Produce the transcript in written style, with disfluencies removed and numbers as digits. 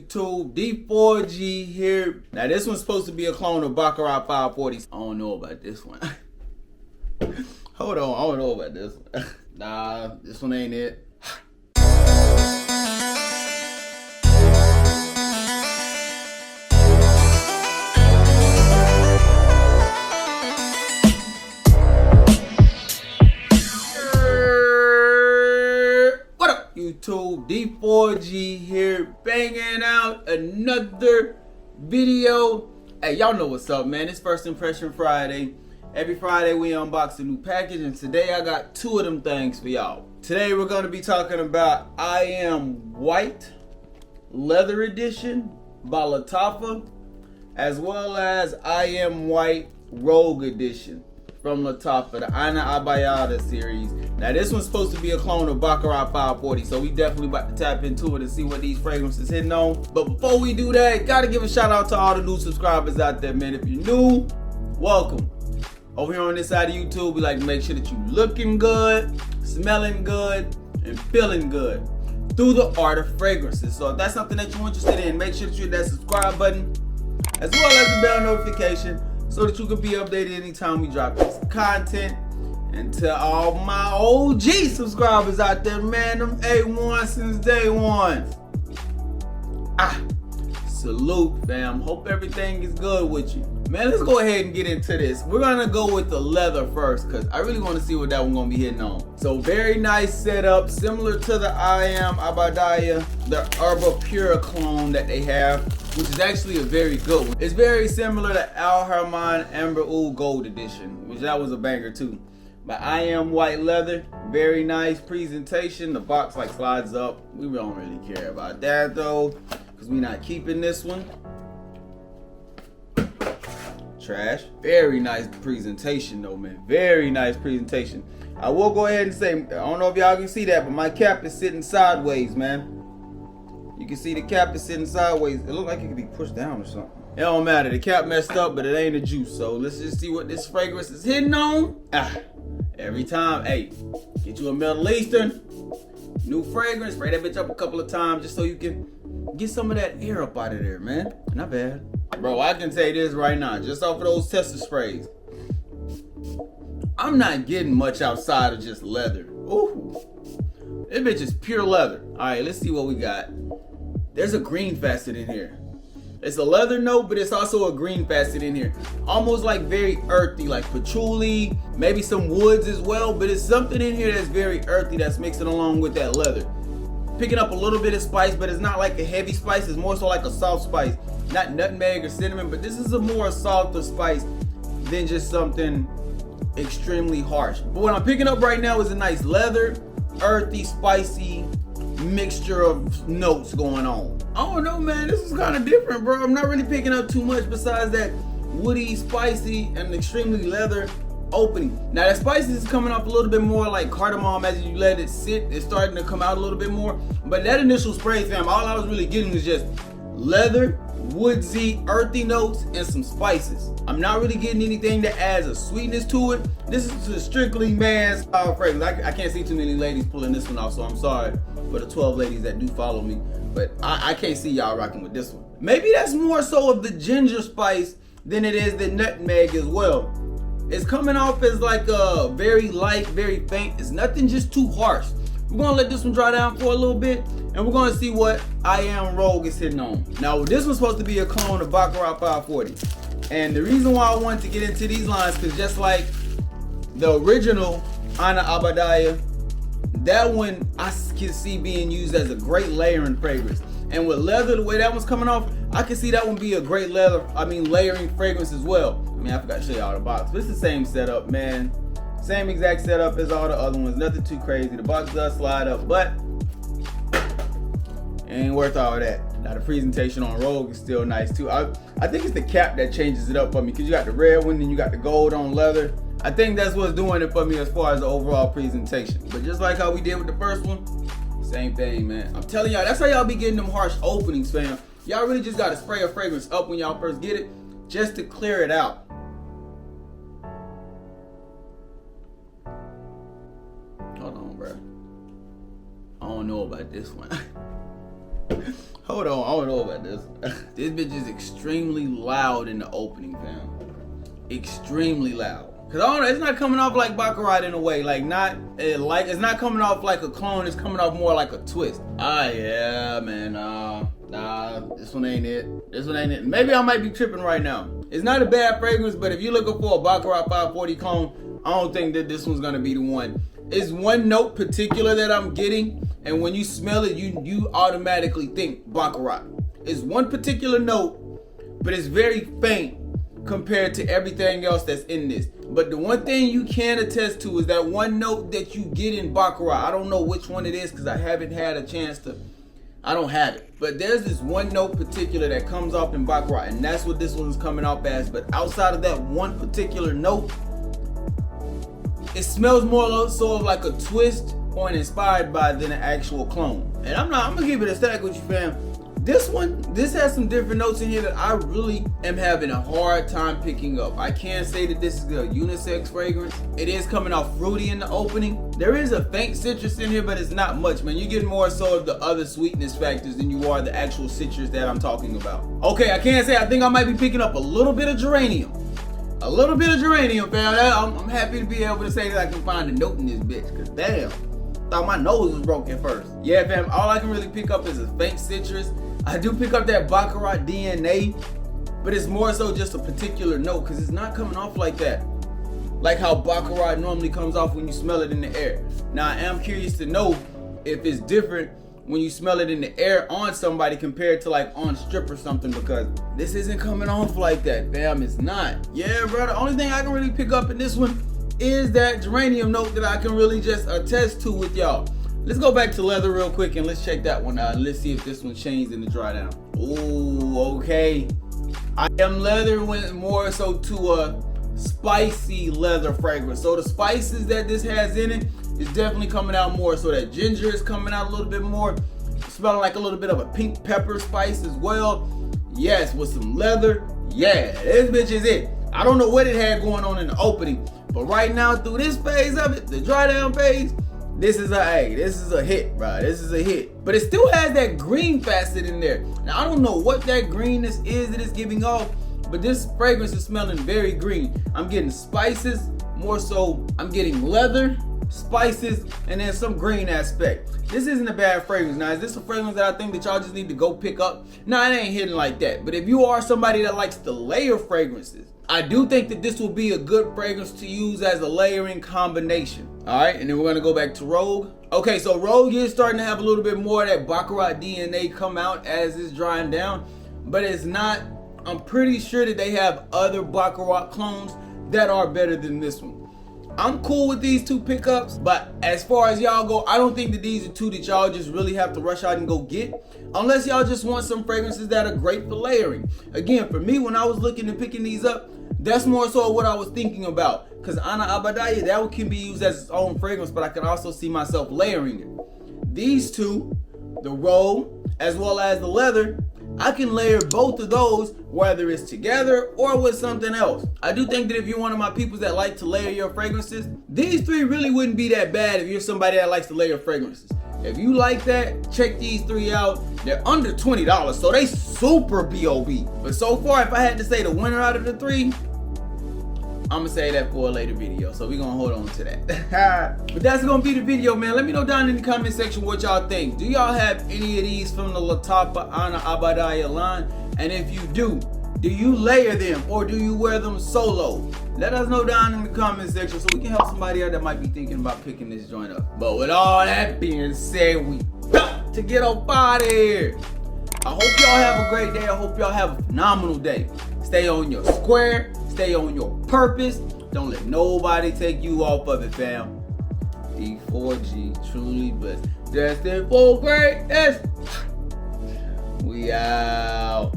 YouTube? D4G here. Now this one's supposed to be a clone of Baccarat 540. I don't know about this one. Hold on, I don't know about this one. Nah, this one ain't it. YouTube, D4G here, banging out another video. Hey, y'all know what's up, man. It's First Impression Friday. Every Friday we unbox a new package, and today I got two of them things for y'all. Today we're going to be talking about I Am White Leather Edition by Lattafa, as well as I Am White Rouge Edition from Lattafa, the Abiyedh series. Now this one's supposed to be a clone of Baccarat 540, so we definitely about to tap into it and see what these fragrances hitting on. But before we do that, gotta give a shout out to all the new subscribers out there, man. If you're new, welcome. Over here on this side of YouTube, we like to make sure that you looking good, smelling good, and feeling good through the art of fragrances. So if that's something that you're interested in, make sure that you hit that subscribe button, as well as the bell notification, so that you can be updated anytime we drop this content. And to all my OG subscribers out there, man, them A1 since day one. Salute, fam. Hope everything is good with you. Man, let's go ahead and get into this. We're gonna go with the leather first, because I really want to see what that one gonna be hitting on. So very nice setup, similar to the I Am Abiyedh, the Herba Pure clone that they have, which is actually a very good one. It's very similar to Al Herman Amber Oud Gold Edition, which that was a banger too. But I Am White Leather, very nice presentation. The box like slides up. We don't really care about that though, because we're not keeping this one. Trash. Very nice presentation though, man. Very nice presentation. I will go ahead and say, I don't know if y'all can see that, but my cap is sitting sideways, man. You can see the cap is sitting sideways. It looks like it could be pushed down or something. It don't matter. The cap messed up, but it ain't the juice. So let's just see what this fragrance is hitting on. Every time, hey, get you a Middle Eastern new fragrance. Spray that bitch up a couple of times just so you can get some of that air up out of there, man. Not bad. Bro, I can say this right now, just off of those tester sprays, I'm not getting much outside of just leather. Ooh, this bitch is pure leather. All right, let's see what we got. There's a green facet in here. It's a leather note, but it's also a green facet in here. Almost like very earthy, like patchouli, maybe some woods as well, but it's something in here that's very earthy that's mixing along with that leather. Picking up a little bit of spice, but it's not like a heavy spice, it's more so like a soft spice. Not nutmeg or cinnamon, but this is a more softer spice than just something extremely harsh. But what I'm picking up right now is a nice leather, earthy, spicy mixture of notes going on. I don't know, man, this is kind of different, bro. I'm not really picking up too much besides that woody, spicy, and extremely leather opening. Now that spicy is coming off a little bit more like cardamom as you let it sit. It's starting to come out a little bit more. But that initial spray, fam, all I was really getting was just leather, woodsy, earthy notes, and some spices. I'm not really getting anything that adds a sweetness to it. This is a strictly man's fragrance. I can't see too many ladies pulling this one off, so I'm sorry for the 12 ladies that do follow me. But I can't see y'all rocking with this one. Maybe that's more so of the ginger spice than it is the nutmeg as well. It's coming off as like a very light, very faint. It's nothing just too harsh. We're gonna let this one dry down for a little bit, and we're gonna see what I Am Rouge is hitting on. Now, this one's supposed to be a clone of Baccarat 540. And the reason why I wanted to get into these lines, because just like the original Ana Abiyedh, that one I can see being used as a great layering fragrance. And with leather, the way that one's coming off, I can see that one be a great layering fragrance as well. I mean, I forgot to show y'all the box, but it's the same setup, man. Same exact setup as all the other ones. Nothing too crazy. The box does slide up, but it ain't worth all that. Now the presentation on Rouge is still nice too. I think it's the cap that changes it up for me, because you got the red one and you got the gold on leather. I think that's what's doing it for me as far as the overall presentation. But just like how we did with the first one, same thing, man. I'm telling y'all, that's how y'all be getting them harsh openings, fam. Y'all really just gotta spray a fragrance up when y'all first get it, just to clear it out. Hold on, bro. I don't know about this one. Hold on, I don't know about this. This bitch is extremely loud in the opening, fam. Extremely loud. Cause I don't know, it's not coming off like Baccarat in a way. Like it's not coming off like a clone. It's coming off more like a twist. Yeah, man. Nah, this one ain't it. This one ain't it. Maybe I might be tripping right now. It's not a bad fragrance, but if you're looking for a Baccarat 540 clone, I don't think that this one's gonna be the one. It's one note particular that I'm getting, and when you smell it, you automatically think Baccarat. It's one particular note, but it's very faint compared to everything else that's in this. But the one thing you can attest to is that one note that you get in Baccarat. I don't know which one it is because I haven't had a chance to. I don't have it. But there's this one note particular that comes off in Baccarat, and that's what this one's coming off as. But outside of that one particular note, it smells more so of like a twist or an inspired by than an actual clone. And I'm gonna give it a stack with you, fam. This has some different notes in here that I really am having a hard time picking up. I can't say that this is a unisex fragrance. It is coming off fruity in the opening. There is a faint citrus in here, but it's not much, man. You get more so of the other sweetness factors than you are the actual citrus that I'm talking about. Okay, I can't say. I think I might be picking up a little bit of geranium. A little bit of geranium, fam. I'm happy to be able to say that I can find a note in this bitch, because damn, thought my nose was broken first. Yeah, fam, all I can really pick up is a faint citrus. I do pick up that Baccarat DNA, but it's more so just a particular note because it's not coming off like that. Like how Baccarat normally comes off when you smell it in the air. Now, I am curious to know if it's different when you smell it in the air on somebody compared to like on strip or something, because this isn't coming off like that, fam. It's not. Yeah, bro, the only thing I can really pick up in this one is that geranium note that I can really just attest to with y'all. Let's go back to leather real quick and let's check that one out. Let's see if this one changed in the dry down. Ooh, okay. I am leather went more so to a spicy leather fragrance. So the spices that this has in it is definitely coming out more. So that ginger is coming out a little bit more. Smelling like a little bit of a pink pepper spice as well. Yes, with some leather. Yeah, this bitch is it. I don't know what it had going on in the opening, but right now through this phase of it, the dry down phase, this is a hit, bro. This is a hit. But it still has that green facet in there. Now, I don't know what that greenness is that it's giving off, but this fragrance is smelling very green. I'm getting spices, more so I'm getting leather, spices, and then some green aspect. This isn't a bad fragrance. Now, is this a fragrance that I think that y'all just need to go pick up? No, it ain't hitting like that. But if you are somebody that likes to layer fragrances, I do think that this will be a good fragrance to use as a layering combination. All right, and then we're gonna go back to Rouge. Okay, so Rouge is starting to have a little bit more of that Baccarat DNA come out as it's drying down, but it's not. I'm pretty sure that they have other Baccarat clones that are better than this one. I'm cool with these two pickups, but as far as y'all go, I don't think that these are two that y'all just really have to rush out and go get, unless y'all just want some fragrances that are great for layering. Again, for me, when I was looking and picking these up, that's more so what I was thinking about. Because Ana Abiyedh, that one can be used as its own fragrance, but I can also see myself layering it. These two, the Rouge as well as the leather, I can layer both of those, whether it's together or with something else. I do think that if you're one of my people that like to layer your fragrances, these three really wouldn't be that bad if you're somebody that likes to layer fragrances. If you like that, check these three out. They're under $20, so they super B.O.B. But so far, if I had to say the winner out of the three, I'm gonna say that for a later video, so we're gonna hold on to that. But that's gonna be the video, man. Let me know down in the comment section what y'all think. Do y'all have any of these from the Lattafa Ana Abiyedh line? And if you do you layer them or do you wear them solo? Let us know down in the comment section so we can help somebody out that might be thinking about picking this joint up. But with all that being said, we got to get up out of here. I hope y'all have a great day. I hope y'all have a phenomenal day. Stay on your square. Stay on your purpose. Don't let nobody take you off of it, fam. E4G, truly blessed. Destined for greatness. We out.